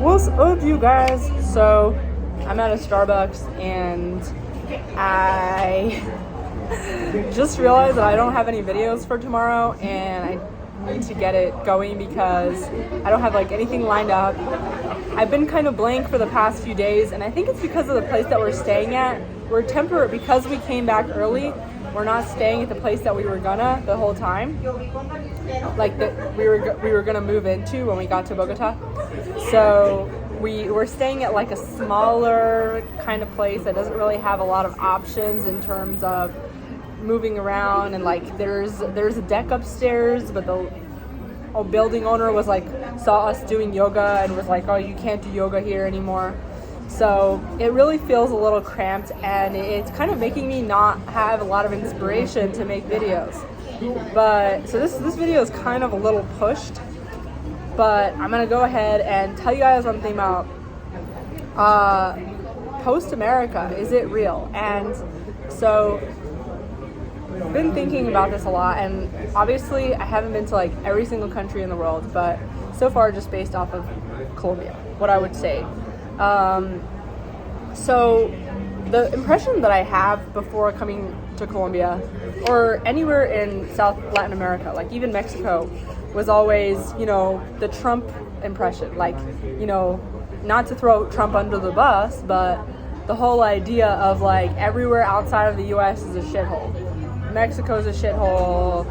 What's up, you guys? So I'm at a Starbucks and I just realized that I don't have any videos for tomorrow, and I need to get it going because I don't have like anything lined up. I've been kind of blank for the past few days, and I think it's because of the place that we're staying at. We're temporary because we came back early. We're not staying at the place that we were gonna the whole time, like that we were gonna move into when we got to Bogota. So we were staying at like a smaller kind of place that doesn't really have a lot of options in terms of moving around, and like there's a deck upstairs, but the building owner was like saw us doing yoga and was like, oh, you can't do yoga here anymore. So it really feels a little cramped, and it's kind of making me not have a lot of inspiration to make videos. But so this video is kind of a little pushed, but I'm gonna go ahead and tell you guys one thing about post America. Is it real? And so I've been thinking about this a lot, and obviously I haven't been to like every single country in the world, but so far just based off of Colombia, what I would say. So the impression that I have before coming to Colombia or anywhere in South Latin America, like even Mexico, was always, you know, the Trump impression. Like, you know, not to throw Trump under the bus, but the whole idea of like everywhere outside of the US is a shithole. Mexico's a shithole,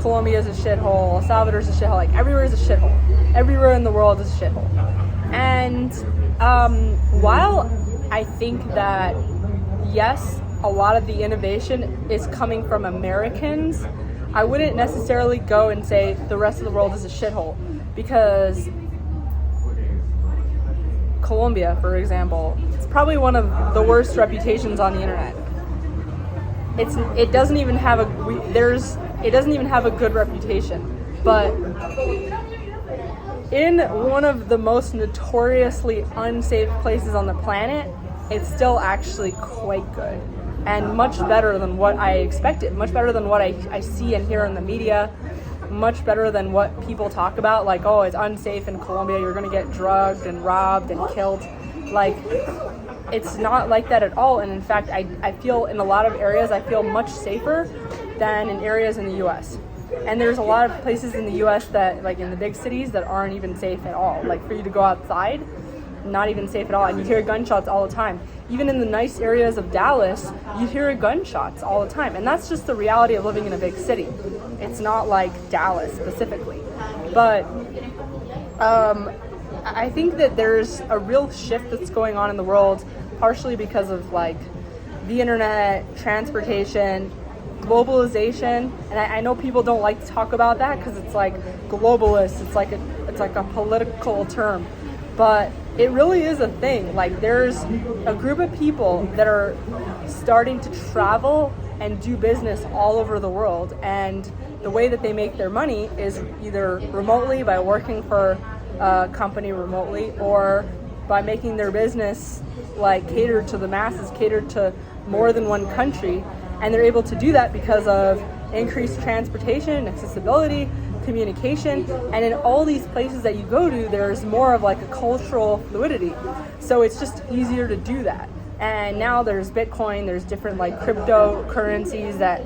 Colombia's a shithole, El Salvador's a shithole, like everywhere is a shithole. Everywhere in the world is a shithole. And while I think that, yes, a lot of the innovation is coming from Americans, I wouldn't necessarily go and say the rest of the world is a shithole, because Colombia, for example, it's probably one of the worst reputations on the internet. It doesn't even have a good reputation, but in one of the most notoriously unsafe places on the planet, it's still actually quite good and much better than what I expected, much better than what I see and hear in the media, much better than what people talk about, like, oh, it's unsafe in Colombia, you're gonna get drugged and robbed and killed. Like, it's not like that at all. And in fact, I feel in a lot of areas, I feel much safer than in areas in the US. And there's a lot of places in the US that, like in the big cities, that aren't even safe at all. Like for you to go outside, not even safe at all. And you hear gunshots all the time. Even in the nice areas of Dallas, you hear gunshots all the time. And that's just the reality of living in a big city. It's not like Dallas specifically. But I think that there's a real shift that's going on in the world, partially because of like the internet, transportation, globalization. And I know people don't like to talk about that because it's like globalist, it's like a political term, but it really is a thing. Like there's a group of people that are starting to travel and do business all over the world, and the way that they make their money is either remotely by working for a company remotely, or by making their business like catered to the masses, catered to more than one country. And they're able to do that because of increased transportation, accessibility, communication. And in all these places that you go to, there's more of like a cultural fluidity. So it's just easier to do that. And now there's Bitcoin, there's different like cryptocurrencies that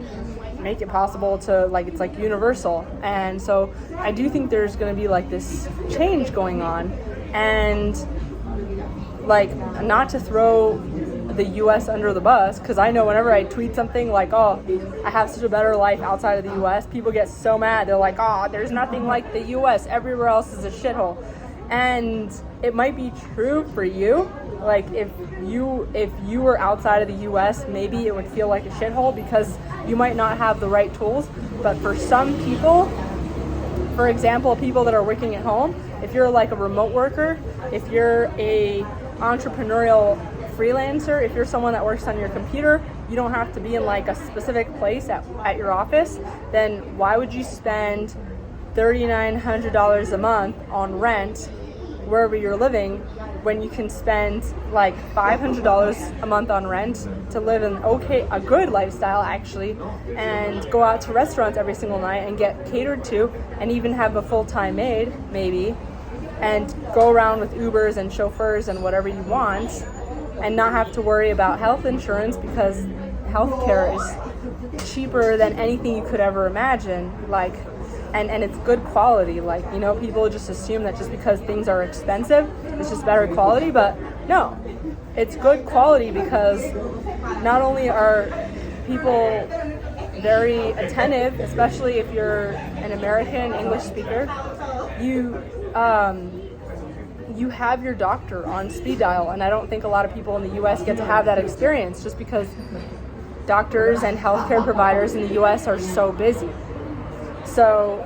make it possible to, like, it's like universal. And so I do think there's going to be like this change going on. And like, not to throw the US under the bus, because I know whenever I tweet something like, oh, I have such a better life outside of the US, people get so mad. They're like, oh, there's nothing like the US, everywhere else is a shithole. And it might be true for you. Like if you were outside of the US, maybe it would feel like a shithole because you might not have the right tools. But for some people, for example, people that are working at home, if you're like a remote worker, if you're a entrepreneurial freelancer, if you're someone that works on your computer, you don't have to be in like a specific place at your office, then why would you spend $3,900 a month on rent wherever you're living when you can spend like $500 a month on rent to live a good lifestyle actually, and go out to restaurants every single night and get catered to, and even have a full-time maid maybe, and go around with Ubers and chauffeurs and whatever you want and not have to worry about health insurance because healthcare is cheaper than anything you could ever imagine. Like, and it's good quality. Like, you know, people just assume that just because things are expensive, it's just better quality, but no, it's good quality because not only are people very attentive, especially if you're an American English speaker, you have your doctor on speed dial, and I don't think a lot of people in the US get to have that experience just because doctors and healthcare providers in the US are so busy. So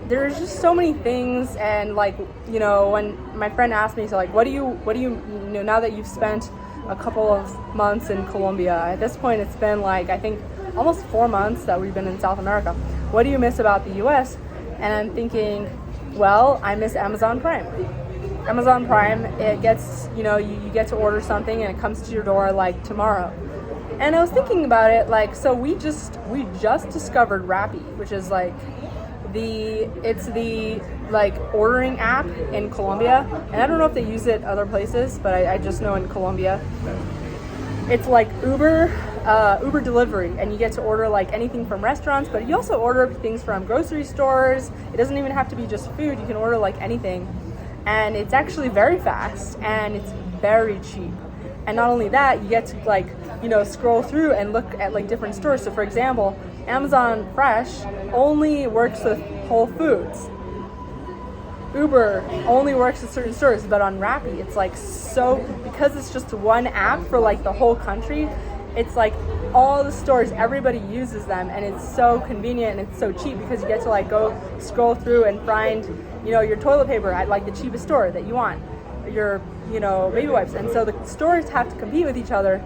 there's just so many things, and like, you know, when my friend asked me, so like, what do you know, now that you've spent a couple of months in Colombia, at this point it's been like, I think almost 4 months that we've been in South America, what do you miss about the US? And I'm thinking, well, I miss Amazon Prime. Amazon Prime, it gets, you know, you get to order something and it comes to your door like tomorrow. And I was thinking about it, like, so we just discovered Rappi, which is like it's the like ordering app in Colombia, and I don't know if they use it other places, but I just know in Colombia it's like Uber delivery, and you get to order like anything from restaurants, but you also order things from grocery stores. It doesn't even have to be just food, you can order like anything, and it's actually very fast and it's very cheap. And not only that, you get to like, you know, scroll through and look at like different stores. So for example, Amazon Fresh only works with Whole Foods. Uber only works with certain stores, but on Rappi, it's like, so, because it's just one app for like the whole country, it's like all the stores, everybody uses them, and it's so convenient and it's so cheap because you get to like go scroll through and find, you know, your toilet paper at like the cheapest store that you want, your, you know, baby wipes. And so the stores have to compete with each other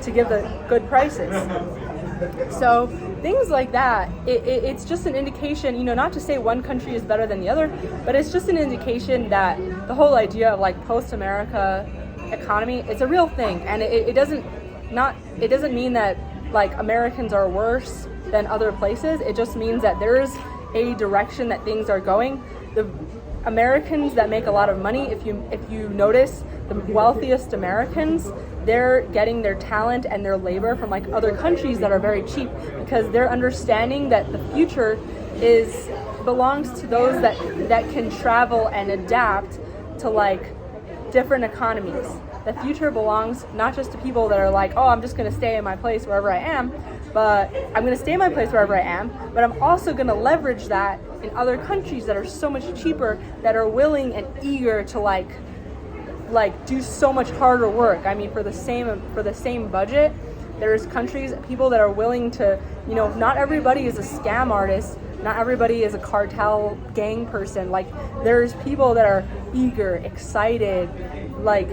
to give the good prices. So things like that, it's just an indication, you know, not to say one country is better than the other, but it's just an indication that the whole idea of like post-America economy, it's a real thing. And it doesn't mean that like Americans are worse than other places. It just means that there's a direction that things are going. The Americans that make a lot of money, if you notice, the wealthiest Americans, they're getting their talent and their labor from like other countries that are very cheap, because they're understanding that the future belongs to those that can travel and adapt to like different economies. The future belongs not just to people that are like, oh, I'm just going to stay in my place wherever I am, but I'm going to stay in my place wherever I am, but I'm also going to leverage that in other countries that are so much cheaper, that are willing and eager to like do so much harder work. I mean, for the same budget, there's countries, people that are willing to, you know, not everybody is a scam artist, not everybody is a cartel gang person. Like, there's people that are eager, excited, like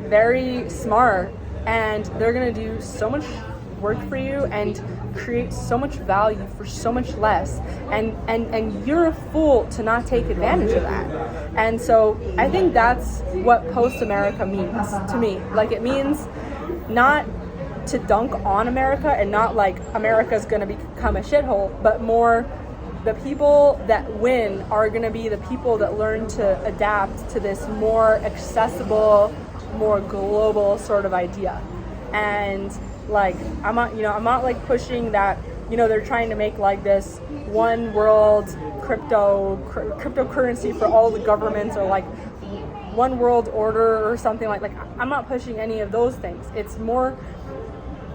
very smart, and they're gonna do so much work for you and create so much value for so much less, and you're a fool to not take advantage of that. And so I think that's what post-America means to me. Like, it means not to dunk on America and not like America's gonna become a shithole, but more the people that win are gonna be the people that learn to adapt to this more accessible, more global sort of idea. And like, I'm not like pushing that, you know, they're trying to make like this one world cryptocurrency for all the governments, or like one world order or something like I'm not pushing any of those things.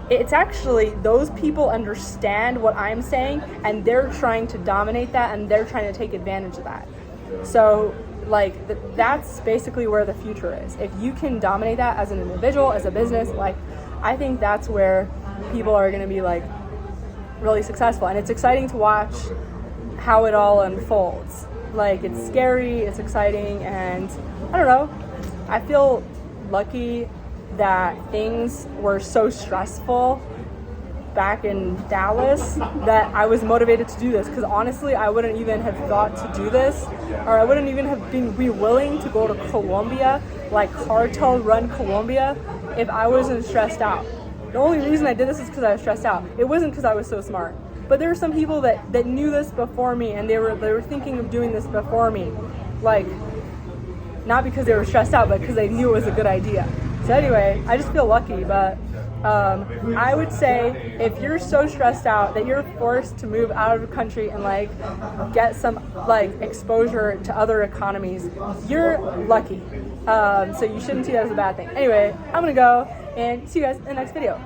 It's actually those people understand what I'm saying, and they're trying to dominate that, and they're trying to take advantage of that. So like that's basically where the future is. If you can dominate that as an individual, as a business, like I think that's where people are going to be like really successful. And it's exciting to watch how it all unfolds. Like, it's scary, it's exciting, and I don't know, I feel lucky that things were so stressful back in Dallas that I was motivated to do this, because honestly I wouldn't even have thought to do this, or I wouldn't even have be willing to go to Colombia, like cartel run Colombia, if I wasn't stressed out. The only reason I did this is because I was stressed out. It wasn't because I was so smart. But there were some people that knew this before me, and they were thinking of doing this before me. Like, not because they were stressed out, but because they knew it was a good idea. So anyway, I just feel lucky, but I would say if you're so stressed out that you're forced to move out of the country and like get some like exposure to other economies, you're lucky. So you shouldn't see that as a bad thing. Anyway, I'm gonna go and see you guys in the next video.